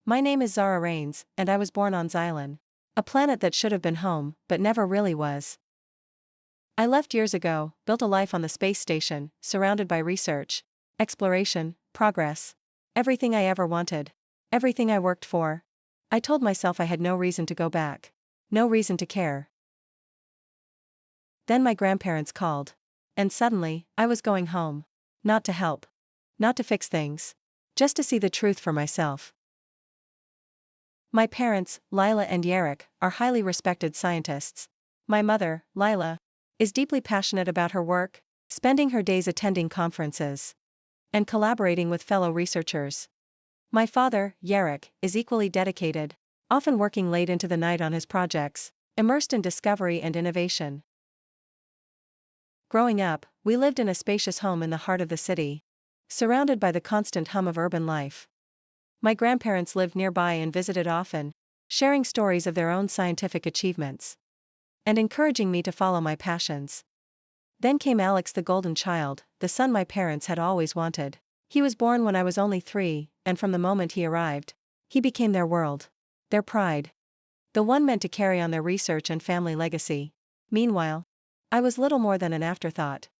My name is Zara Rains, and I was born on Xylon. A planet that should have been home, but never really was. I left years ago, built a life on the space station, surrounded by research, exploration, progress. Everything I ever wanted. Everything I worked for. I told myself I had no reason to go back. No reason to care. Then my grandparents called. And suddenly, I was going home. Not to help. Not to fix things. Just to see the truth for myself. My parents, Lila and Yarek, are highly respected scientists. My mother, Lila, is deeply passionate about her work, spending her days attending conferences and collaborating with fellow researchers. My father, Yarek, is equally dedicated, often working late into the night on his projects, immersed in discovery and innovation. Growing up, we lived in a spacious home in the heart of the city, surrounded by the constant hum of urban life. My grandparents lived nearby and visited often, sharing stories of their own scientific achievements and encouraging me to follow my passions. Then came Alex, the golden child, the son my parents had always wanted. He was born when I was only 3, and from the moment he arrived, he became their world, their pride, the one meant to carry on their research and family legacy. Meanwhile, I was little more than an afterthought.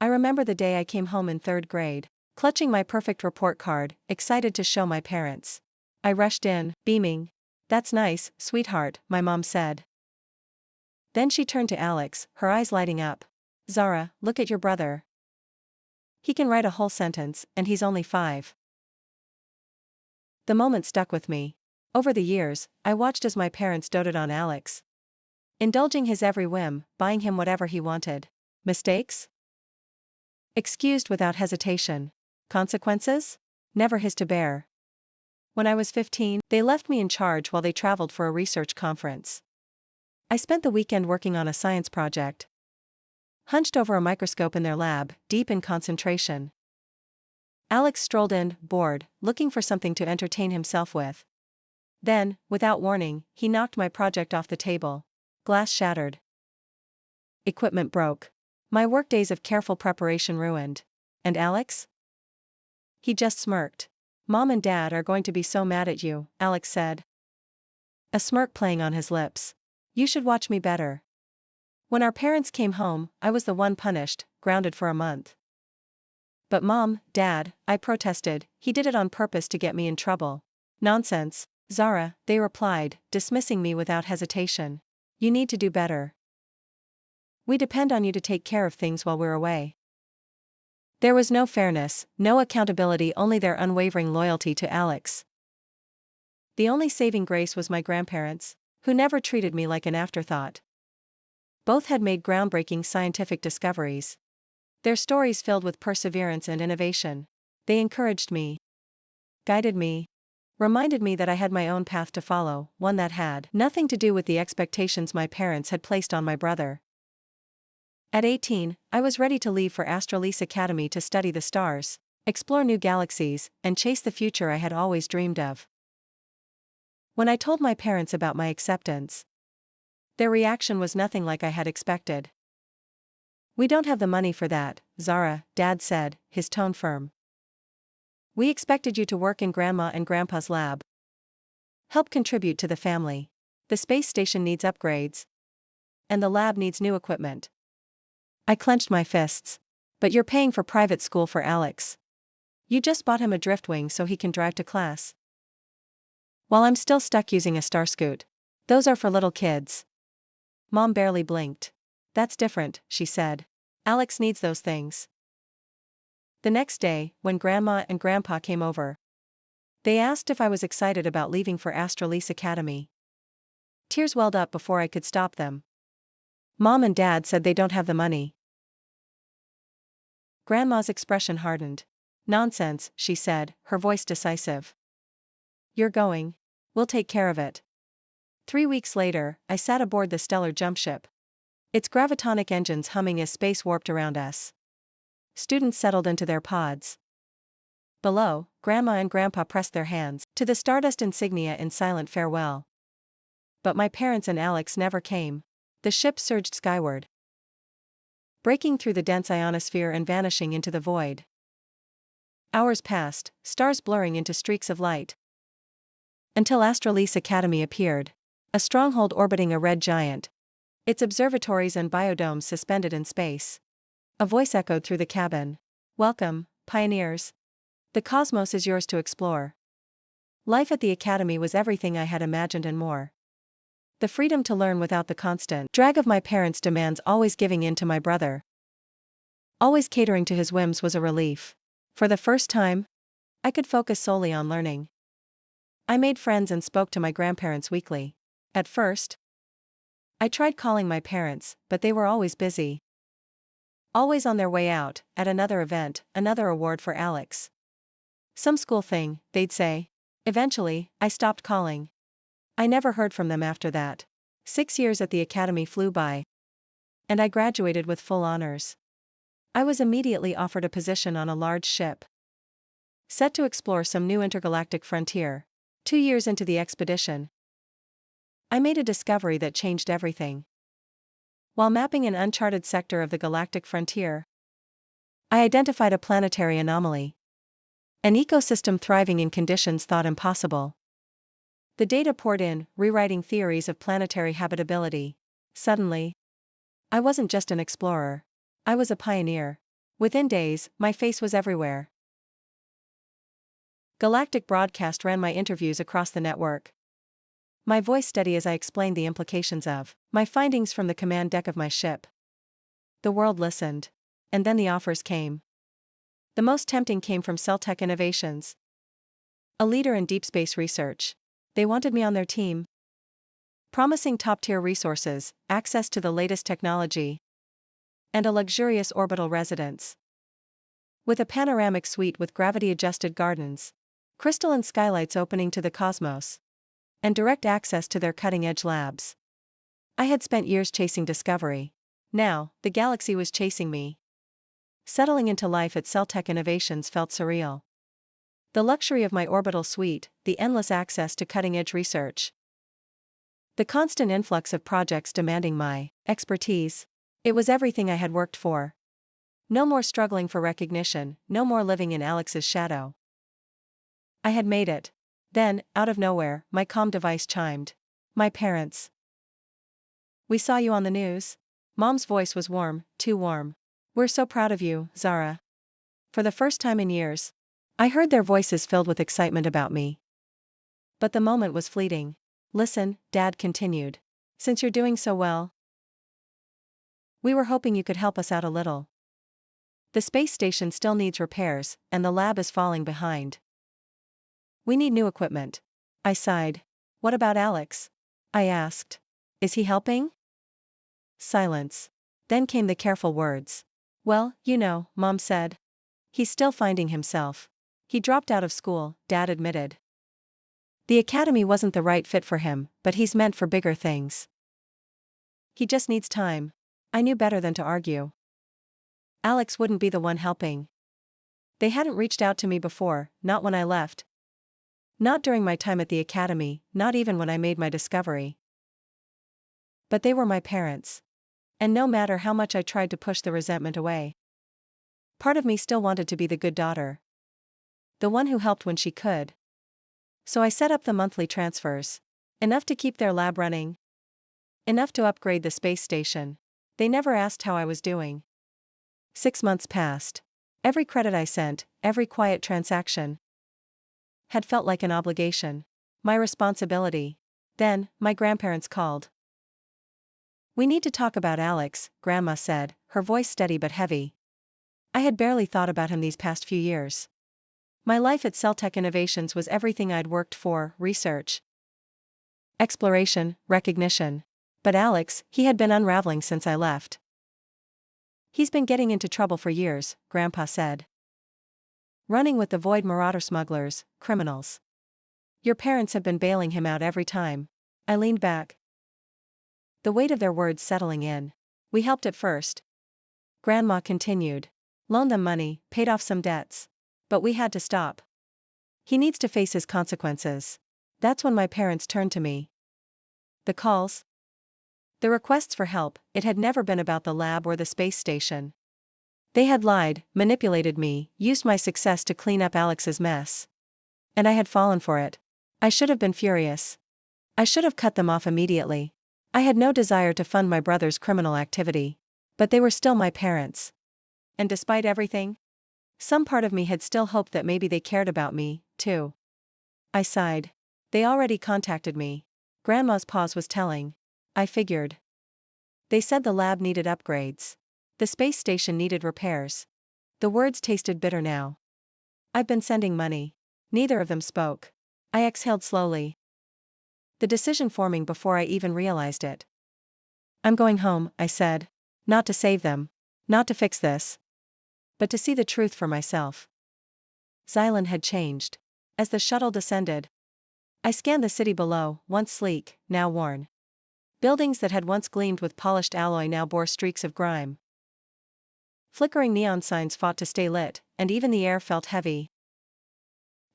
I remember the day I came home in 3rd grade, clutching my perfect report card, excited to show my parents. I rushed in, beaming. "That's nice, sweetheart," my mom said. Then she turned to Alex, her eyes lighting up. "Zara, look at your brother. He can write a whole sentence, and he's only 5. The moment stuck with me. Over the years, I watched as my parents doted on Alex, indulging his every whim, buying him whatever he wanted. Mistakes? Excused without hesitation. Consequences? Never his to bear. When I was 15, they left me in charge while they traveled for a research conference. I spent the weekend working on a science project, hunched over a microscope in their lab, deep in concentration. Alex strolled in, bored, looking for something to entertain himself with. Then, without warning, he knocked my project off the table. Glass shattered. Equipment broke. My workdays of careful preparation ruined. And Alex? He just smirked. "Mom and Dad are going to be so mad at you," Alex said, a smirk playing on his lips. "You should watch me better." When our parents came home, I was the one punished, grounded for a month. "But Mom, Dad," I protested, "he did it on purpose to get me in trouble." "Nonsense, Zara," they replied, dismissing me without hesitation. "You need to do better. We depend on you to take care of things while we're away." There was no fairness, no accountability, only their unwavering loyalty to Alex. The only saving grace was my grandparents, who never treated me like an afterthought. Both had made groundbreaking scientific discoveries. Their stories filled with perseverance and innovation. They encouraged me, guided me, reminded me that I had my own path to follow, one that had nothing to do with the expectations my parents had placed on my brother. At 18, I was ready to leave for Astrolese Academy to study the stars, explore new galaxies, and chase the future I had always dreamed of. When I told my parents about my acceptance, their reaction was nothing like I had expected. "We don't have the money for that, Zara," Dad said, his tone firm. "We expected you to work in Grandma and Grandpa's lab. Help contribute to the family. The space station needs upgrades. And the lab needs new equipment." I clenched my fists. "But you're paying for private school for Alex. You just bought him a driftwing so he can drive to class. While I'm still stuck using a Starscoot. Those are for little kids." Mom barely blinked. "That's different," she said. "Alex needs those things." The next day, when Grandma and Grandpa came over, they asked if I was excited about leaving for Astrolese Academy. Tears welled up before I could stop them. Mom and Dad said they don't have the money. Grandma's expression hardened. "Nonsense," she said, her voice decisive. "You're going. We'll take care of it." 3 weeks later, I sat aboard the stellar jumpship, its gravitonic engines humming as space warped around us. Students settled into their pods. Below, Grandma and Grandpa pressed their hands to the Stardust insignia in silent farewell. But my parents and Alex never came. The ship surged skyward, breaking through the dense ionosphere and vanishing into the void. Hours passed, stars blurring into streaks of light. Until Astralise Academy appeared. A stronghold orbiting a red giant. Its observatories and biodomes suspended in space. A voice echoed through the cabin. Welcome, pioneers. The cosmos is yours to explore. Life at the academy was everything I had imagined and more. The freedom to learn without the constant drag of my parents' demands, always giving in to my brother, always catering to his whims, was a relief. For the first time, I could focus solely on learning. I made friends and spoke to my grandparents weekly. At first, I tried calling my parents, but they were always busy. Always on their way out, at another event, another award for Alex. Some school thing, they'd say. Eventually, I stopped calling. I never heard from them after that. 6 years at the academy flew by. And I graduated with full honors. I was immediately offered a position on a large ship, set to explore some new intergalactic frontier. 2 years into the expedition, I made a discovery that changed everything. While mapping an uncharted sector of the galactic frontier, I identified a planetary anomaly. An ecosystem thriving in conditions thought impossible. The data poured in, rewriting theories of planetary habitability. Suddenly, I wasn't just an explorer. I was a pioneer. Within days, my face was everywhere. Galactic Broadcast ran my interviews across the network. My voice steady as I explained the implications of my findings from the command deck of my ship. The world listened. And then the offers came. The most tempting came from Celtech Innovations, a leader in deep space research. They wanted me on their team, promising top-tier resources, access to the latest technology, and a luxurious orbital residence. With a panoramic suite with gravity-adjusted gardens, crystalline skylights opening to the cosmos, and direct access to their cutting-edge labs. I had spent years chasing discovery. Now, the galaxy was chasing me. Settling into life at Celtech Innovations felt surreal. The luxury of my orbital suite, the endless access to cutting-edge research, the constant influx of projects demanding my expertise. It was everything I had worked for. No more struggling for recognition, no more living in Alex's shadow. I had made it. Then, out of nowhere, my comm device chimed. My parents. We saw you on the news. Mom's voice was warm, too warm. We're so proud of you, Zara. For the first time in years, I heard their voices filled with excitement about me. But the moment was fleeting. Listen, Dad continued. Since you're doing so well, we were hoping you could help us out a little. The space station still needs repairs, and the lab is falling behind. We need new equipment. I sighed. What about Alex? I asked. Is he helping? Silence. Then came the careful words. Well, you know, Mom said. He's still finding himself. He dropped out of school, Dad admitted. The academy wasn't the right fit for him, but he's meant for bigger things. He just needs time. I knew better than to argue. Alex wouldn't be the one helping. They hadn't reached out to me before, not when I left. Not during my time at the academy, not even when I made my discovery. But they were my parents. And no matter how much I tried to push the resentment away, part of me still wanted to be the good daughter. The one who helped when she could. So I set up the monthly transfers. Enough to keep their lab running. Enough to upgrade the space station. They never asked how I was doing. 6 months passed. Every credit I sent, every quiet transaction, had felt like an obligation. My responsibility. Then, my grandparents called. We need to talk about Alex, Grandma said, her voice steady but heavy. I had barely thought about him these past few years. My life at Celtech Innovations was everything I'd worked for: research, exploration, recognition. But Alex, he had been unraveling since I left. He's been getting into trouble for years, Grandpa said. Running with the Void Marauder smugglers, criminals. Your parents have been bailing him out every time. I leaned back, the weight of their words settling in. We helped at first. Grandma continued. Loaned them money, paid off some debts. But we had to stop. He needs to face his consequences. That's when my parents turned to me. The calls, the requests for help, it had never been about the lab or the space station. They had lied, manipulated me, used my success to clean up Alex's mess. And I had fallen for it. I should have been furious. I should have cut them off immediately. I had no desire to fund my brother's criminal activity. But they were still my parents. And despite everything, some part of me had still hoped that maybe they cared about me, too. I sighed. They already contacted me. Grandma's pause was telling. I figured. They said the lab needed upgrades. The space station needed repairs. The words tasted bitter now. I've been sending money. Neither of them spoke. I exhaled slowly. The decision forming before I even realized it. I'm going home, I said. Not to save them. Not to fix this. But to see the truth for myself. Xylan had changed. As the shuttle descended, I scanned the city below, once sleek, now worn. Buildings that had once gleamed with polished alloy now bore streaks of grime. Flickering neon signs fought to stay lit, and even the air felt heavy,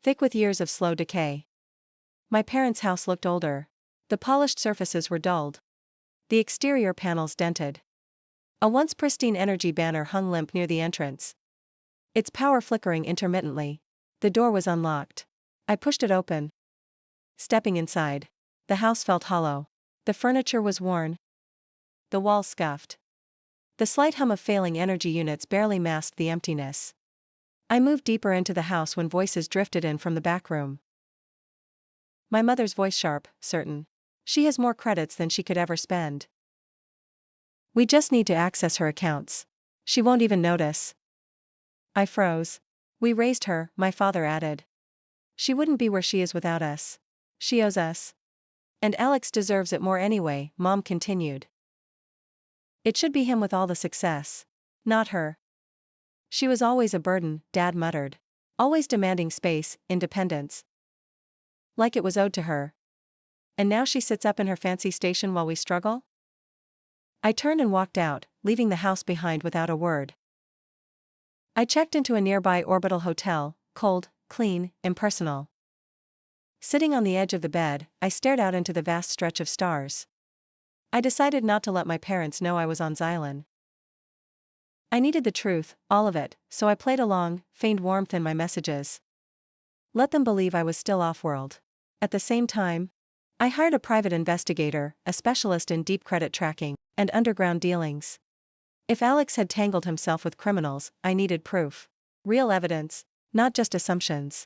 thick with years of slow decay. My parents' house looked older. The polished surfaces were dulled. The exterior panels dented. A once pristine energy banner hung limp near the entrance, its power flickering intermittently. The door was unlocked. I pushed it open. Stepping inside, the house felt hollow. The furniture was worn. The walls scuffed. The slight hum of failing energy units barely masked the emptiness. I moved deeper into the house when voices drifted in from the back room. My mother's voice sharp, certain. She has more credits than she could ever spend. We just need to access her accounts. She won't even notice. I froze. We raised her, my father added. She wouldn't be where she is without us. She owes us. And Alex deserves it more anyway, Mom continued. It should be him with all the success. Not her. She was always a burden, Dad muttered. Always demanding space, independence. Like it was owed to her. And now she sits up in her fancy station while we struggle? I turned and walked out, leaving the house behind without a word. I checked into a nearby orbital hotel, cold, clean, impersonal. Sitting on the edge of the bed, I stared out into the vast stretch of stars. I decided not to let my parents know I was on Xylan. I needed the truth, all of it, so I played along, feigned warmth in my messages. Let them believe I was still off-world. At the same time, I hired a private investigator, a specialist in deep credit tracking and underground dealings. If Alex had tangled himself with criminals, I needed proof. Real evidence, not just assumptions.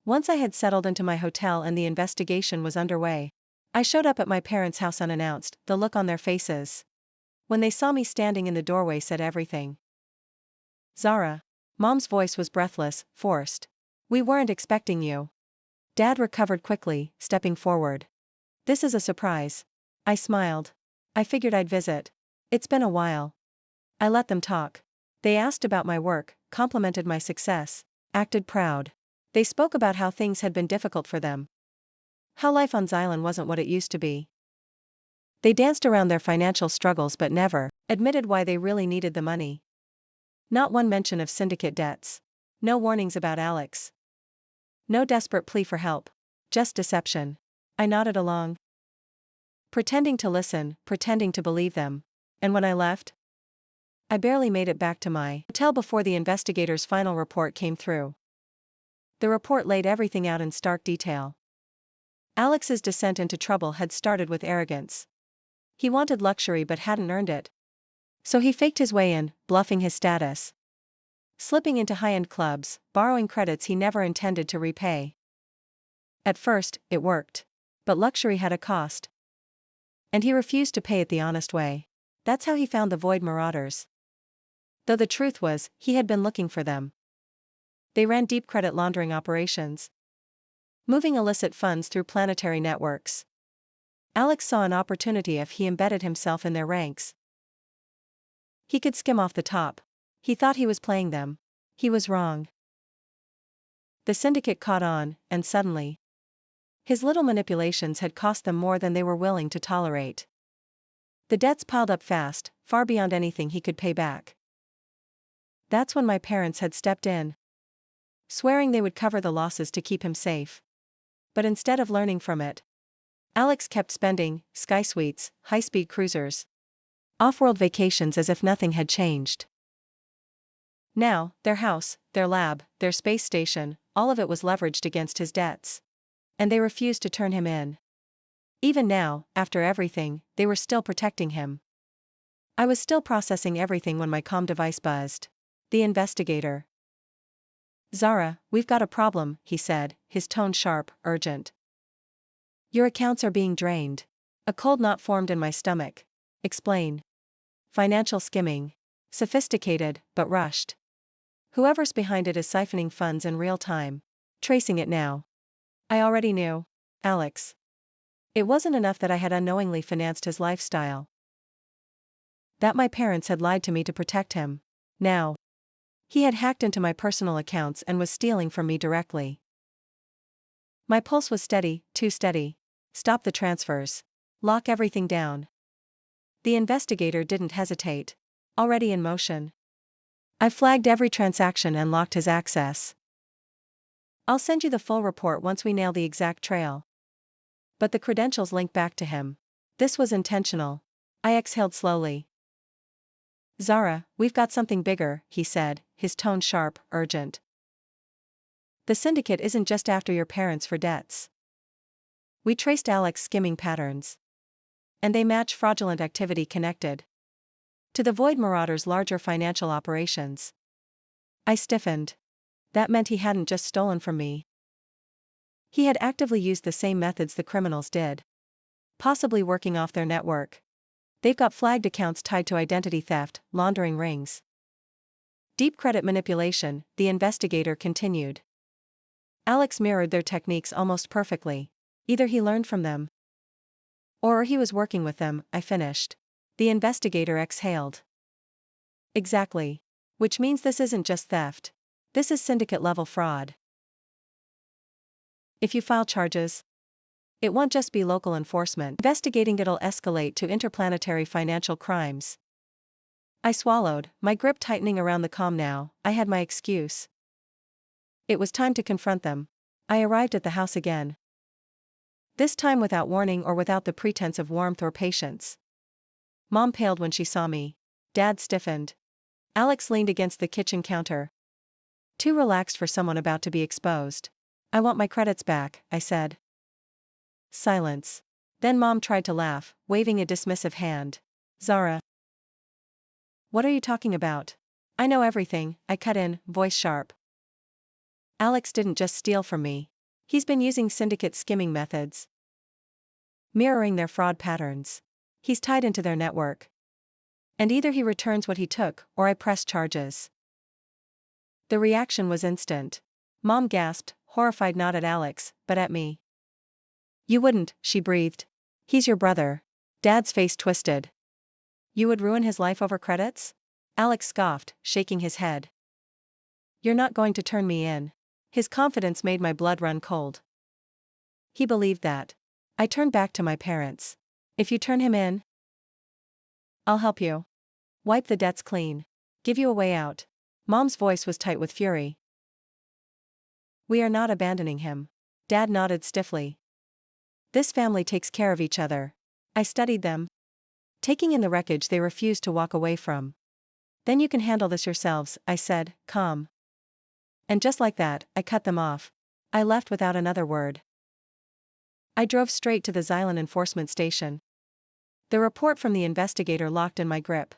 Once I had settled into my hotel and the investigation was underway, I showed up at my parents' house unannounced. The look on their faces, when they saw me standing in the doorway, said everything. Zara. Mom's voice was breathless, forced. We weren't expecting you. Dad recovered quickly, stepping forward. This is a surprise. I smiled. I figured I'd visit. It's been a while. I let them talk. They asked about my work, complimented my success, acted proud. They spoke about how things had been difficult for them. How life on Xylan wasn't what it used to be. They danced around their financial struggles but never admitted why they really needed the money. Not one mention of syndicate debts. No warnings about Alex. No desperate plea for help. Just deception. I nodded along, pretending to listen, pretending to believe them. And when I left, I barely made it back to my hotel before the investigator's final report came through. The report laid everything out in stark detail. Alex's descent into trouble had started with arrogance. He wanted luxury but hadn't earned it. So he faked his way in, bluffing his status. Slipping into high-end clubs, borrowing credits he never intended to repay. At first, it worked. But luxury had a cost. And he refused to pay it the honest way. That's how he found the Void Marauders. Though the truth was, he had been looking for them. They ran deep credit laundering operations, moving illicit funds through planetary networks. Alex saw an opportunity if he embedded himself in their ranks. He could skim off the top. He thought he was playing them. He was wrong. The syndicate caught on, and suddenly, his little manipulations had cost them more than they were willing to tolerate. The debts piled up fast, far beyond anything he could pay back. That's when my parents had stepped in, swearing they would cover the losses to keep him safe. But instead of learning from it, Alex kept spending sky suites, high-speed cruisers, off-world vacations as if nothing had changed. Now, their house, their lab, their space station, all of it was leveraged against his debts. And they refused to turn him in. Even now, after everything, they were still protecting him. I was still processing everything when my comm device buzzed. The investigator. Zara, we've got a problem, he said, his tone sharp, urgent. Your accounts are being drained. A cold knot formed in my stomach. Explain. Financial skimming. Sophisticated, but rushed. Whoever's behind it is siphoning funds in real time. Tracing it now. I already knew. Alex. It wasn't enough that I had unknowingly financed his lifestyle. That my parents had lied to me to protect him. Now. He had hacked into my personal accounts and was stealing from me directly. My pulse was steady, too steady. Stop the transfers. Lock everything down. The investigator didn't hesitate. Already in motion. I flagged every transaction and locked his access. I'll send you the full report once we nail the exact trail. But the credentials link back to him. This was intentional. I exhaled slowly. Zara, we've got something bigger, he said, his tone sharp, urgent. The syndicate isn't just after your parents for debts. We traced Alex's skimming patterns. And they match fraudulent activity connected to the Void Marauder's larger financial operations. I stiffened. That meant he hadn't just stolen from me. He had actively used the same methods the criminals did. Possibly working off their network. They've got flagged accounts tied to identity theft, laundering rings. Deep credit manipulation, the investigator continued. Alex mirrored their techniques almost perfectly. Either he learned from them, or he was working with them, I finished. The investigator exhaled. Exactly. Which means this isn't just theft. This is syndicate-level fraud. If you file charges, it won't just be local enforcement. Investigating it'll escalate to interplanetary financial crimes. I swallowed, my grip tightening around the comm now. I had my excuse. It was time to confront them. I arrived at the house again. This time without warning or without the pretense of warmth or patience. Mom paled when she saw me. Dad stiffened. Alex leaned against the kitchen counter. Too relaxed for someone about to be exposed. I want my credits back, I said. Silence. Then Mom tried to laugh, waving a dismissive hand. Zara. What are you talking about? I know everything, I cut in, voice sharp. Alex didn't just steal from me. He's been using syndicate skimming methods. Mirroring their fraud patterns. He's tied into their network. And either he returns what he took, or I press charges. The reaction was instant. Mom gasped, horrified not at Alex, but at me. You wouldn't, she breathed. He's your brother. Dad's face twisted. You would ruin his life over credits? Alex scoffed, shaking his head. You're not going to turn me in. His confidence made my blood run cold. He believed that. I turned back to my parents. If you turn him in, I'll help you. Wipe the debts clean. Give you a way out. Mom's voice was tight with fury. We are not abandoning him. Dad nodded stiffly. This family takes care of each other. I studied them. Taking in the wreckage they refused to walk away from. Then you can handle this yourselves, I said, calm. And just like that, I cut them off. I left without another word. I drove straight to the Xylan enforcement station. The report from the investigator locked in my grip.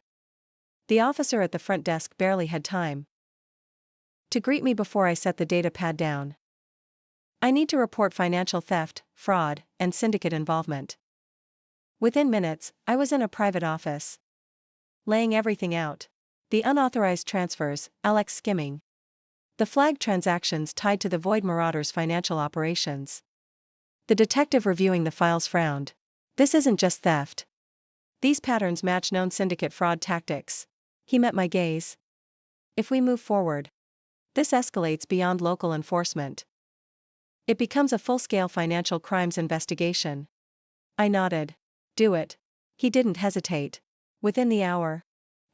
The officer at the front desk barely had time to greet me before I set the data pad down. I need to report financial theft, fraud, and syndicate involvement. Within minutes, I was in a private office. Laying everything out. The unauthorized transfers, Alex skimming. The flagged transactions tied to the Void Marauder's financial operations. The detective reviewing the files frowned. This isn't just theft. These patterns match known syndicate fraud tactics. He met my gaze. If we move forward, this escalates beyond local enforcement. It becomes a full-scale financial crimes investigation. I nodded. Do it. He didn't hesitate. Within the hour,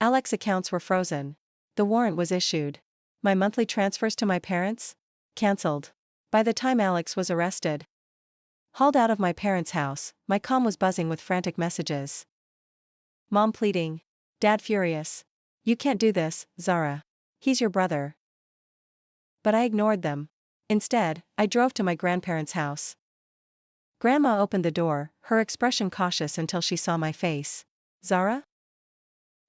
Alex's accounts were frozen. The warrant was issued. My monthly transfers to my parents? Cancelled. By the time Alex was arrested, hauled out of my parents' house, my comm was buzzing with frantic messages. Mom pleading. Dad furious. You can't do this, Zara. He's your brother. But I ignored them. Instead, I drove to my grandparents' house. Grandma opened the door, her expression cautious until she saw my face. Zara?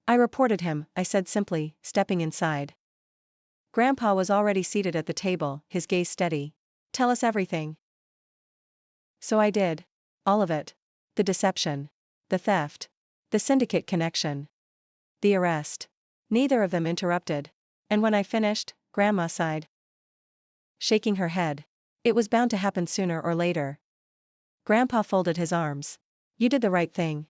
I reported him, I said simply, stepping inside. Grandpa was already seated at the table, his gaze steady. Tell us everything. So I did. All of it. The deception. The theft. The syndicate connection. The arrest. Neither of them interrupted. And when I finished, Grandma sighed, shaking her head. It was bound to happen sooner or later. Grandpa folded his arms. You did the right thing.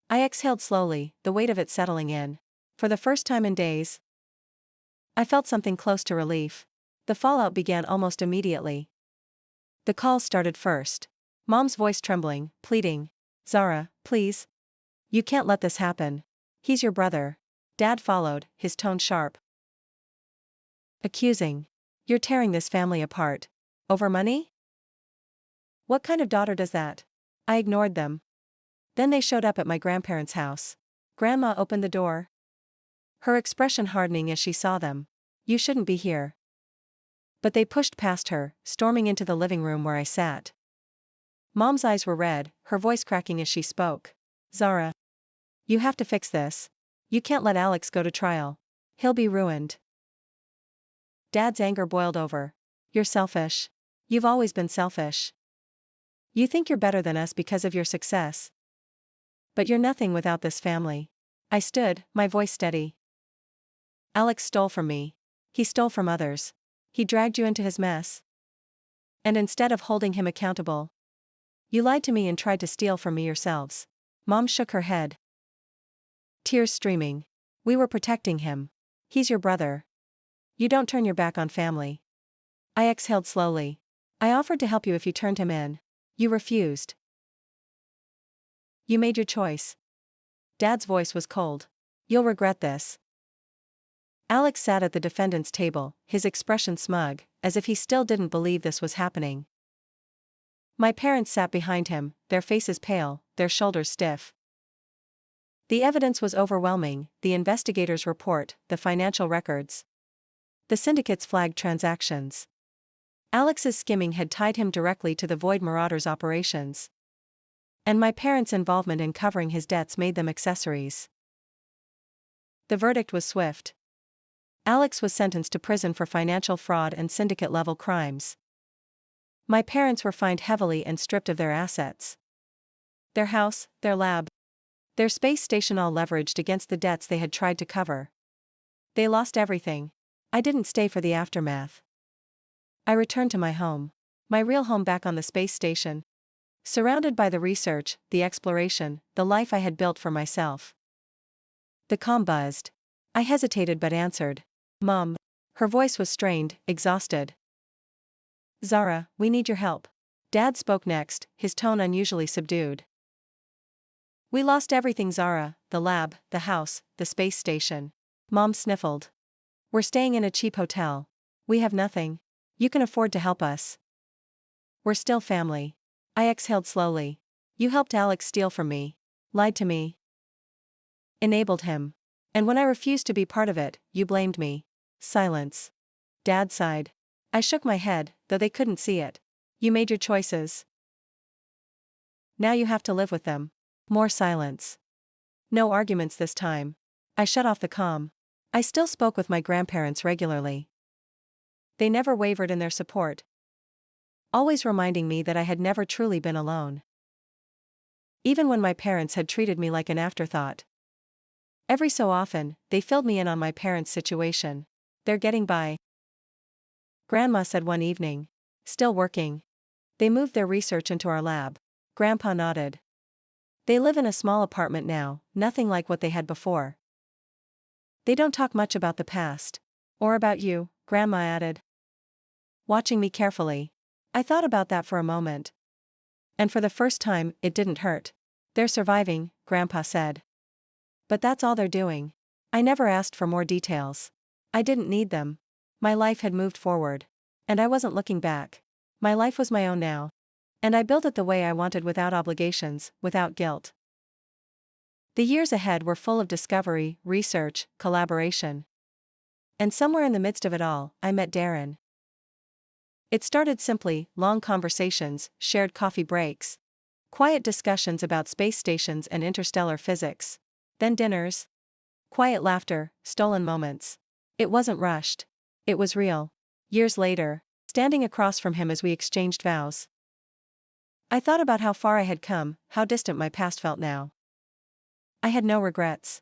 I exhaled slowly, the weight of it settling in. For the first time in days, I felt something close to relief. The fallout began almost immediately. The calls started first. Mom's voice trembling, pleading. Zara, please. You can't let this happen. He's your brother. Dad followed, his tone sharp. Accusing. You're tearing this family apart. Over money? What kind of daughter does that? I ignored them. Then they showed up at my grandparents' house. Grandma opened the door, her expression hardening as she saw them. You shouldn't be here. But they pushed past her, storming into the living room where I sat. Mom's eyes were red, her voice cracking as she spoke. Zara. You have to fix this. You can't let Alex go to trial. He'll be ruined. Dad's anger boiled over. You're selfish. You've always been selfish. You think you're better than us because of your success. But you're nothing without this family. I stood, my voice steady. Alex stole from me. He stole from others. He dragged you into his mess. And instead of holding him accountable, you lied to me and tried to steal from me yourselves. Mom shook her head, tears streaming. We were protecting him. He's your brother. You don't turn your back on family. I exhaled slowly. I offered to help you if you turned him in. You refused. You made your choice. Dad's voice was cold. You'll regret this. Alex sat at the defendant's table, his expression smug, as if he still didn't believe this was happening. My parents sat behind him, their faces pale, their shoulders stiff. The evidence was overwhelming, the investigator's report, the financial records. The syndicate's flagged transactions. Alex's skimming had tied him directly to the Void Marauders' operations. And my parents' involvement in covering his debts made them accessories. The verdict was swift. Alex was sentenced to prison for financial fraud and syndicate-level crimes. My parents were fined heavily and stripped of their assets. Their house, their lab, their space station, all leveraged against the debts they had tried to cover. They lost everything. I didn't stay for the aftermath. I returned to my home. My real home back on the space station. Surrounded by the research, the exploration, the life I had built for myself. The comm buzzed. I hesitated but answered. Mom. Her voice was strained, exhausted. Zara, we need your help. Dad spoke next, his tone unusually subdued. We lost everything, Zara, the lab, the house, the space station. Mom sniffled. We're staying in a cheap hotel. We have nothing. You can afford to help us. We're still family. I exhaled slowly. You helped Alex steal from me. Lied to me. Enabled him. And when I refused to be part of it, you blamed me. Silence. Dad sighed. I shook my head, though they couldn't see it. You made your choices. Now you have to live with them. More silence. No arguments this time. I shut off the comm. I still spoke with my grandparents regularly. They never wavered in their support, always reminding me that I had never truly been alone. Even when my parents had treated me like an afterthought. Every so often, they filled me in on my parents' situation. They're getting by. Grandma said one evening. Still working. They moved their research into our lab. Grandpa nodded. They live in a small apartment now, nothing like what they had before. They don't talk much about the past. Or about you, Grandma added, watching me carefully. I thought about that for a moment. And for the first time, it didn't hurt. They're surviving, Grandpa said. But that's all they're doing. I never asked for more details. I didn't need them. My life had moved forward. And I wasn't looking back. My life was my own now. And I built it the way I wanted, without obligations, without guilt. The years ahead were full of discovery, research, collaboration. And somewhere in the midst of it all, I met Darren. It started simply: long conversations, shared coffee breaks, quiet discussions about space stations and interstellar physics. Then dinners. Quiet laughter, stolen moments. It wasn't rushed. It was real. Years later, standing across from him as we exchanged vows, I thought about how far I had come, how distant my past felt now. I had no regrets.